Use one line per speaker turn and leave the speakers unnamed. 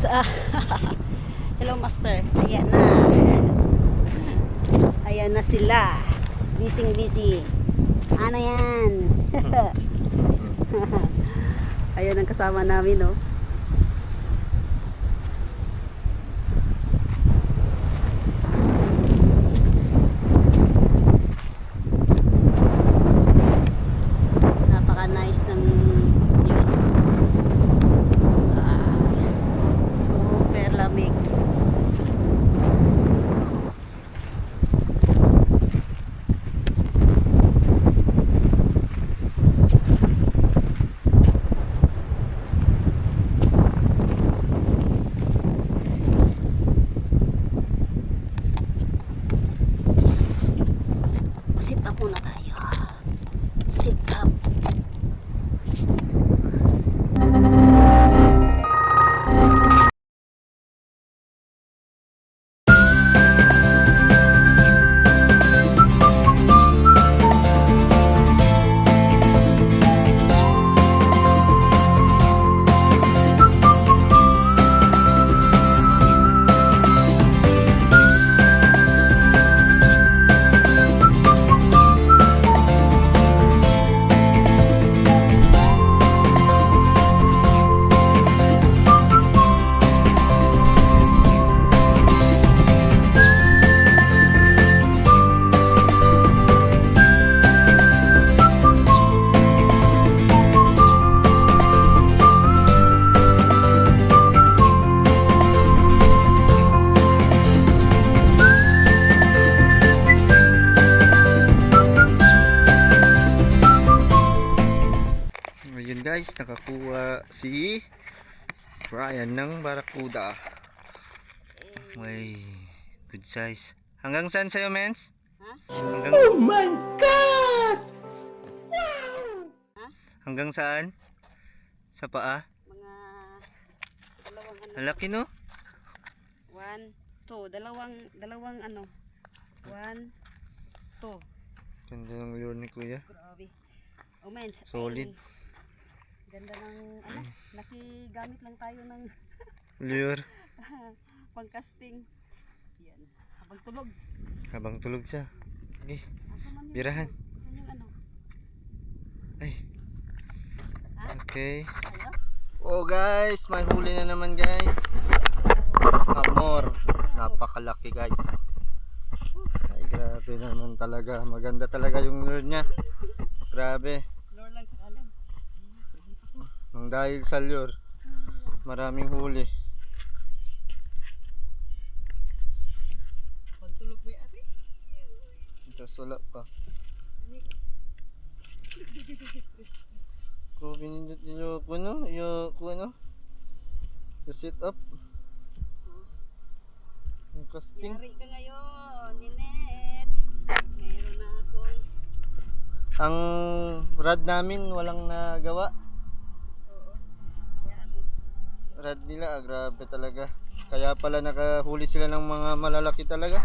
guys. Hello master. Ayan na. Ayan na sila. Busy. Ano yan? Ayan ang kasama namin, no. Napaka-nice ng view. Super lamig. Sit up muna tayo. Sit up.
Ayun guys, nakakuha si Brian ng barakuda. May good size. Hanggang saan sa'yo, mens?
Ha?
Oh my God! Wow!
Ha?
Hanggang saan? Sa paa?
Mga dalawang ano.
Halaki, no?
1, 2. Dalawang ano. 1, 2.
Ganda ng lure ni kuya.
Grabe. Oh men.
Solid.
Ganda ng ano. Nakigamit lang tayo ng
Lure.
pang-casting. Yan. Habang tulog.
Habang tulog siya. Okay.
Asan man yung
Birahan.
Asan yung ano?
Ay.
Ha?
Okay.
Ayo.
Oh guys, may huli na naman guys. Amor. Napakalaki guys. Ay grabe naman talaga. Maganda talaga yung lure niya. Grabe.
Lure lang sa kalam.
Nang dahil sa lure, maraming huli.
Pagtulog mo yung ate.
Tapos wala pa. Ko pinindot niyo ko no, yung ano. The sit up. Yung casting.
Yari ka ngayon, Ninet. Meron na akong
Ang rad namin walang nagawa.
yan mo.
Rad nila, grabe talaga. Kaya pala nakahuli sila ng mga malalaki talaga.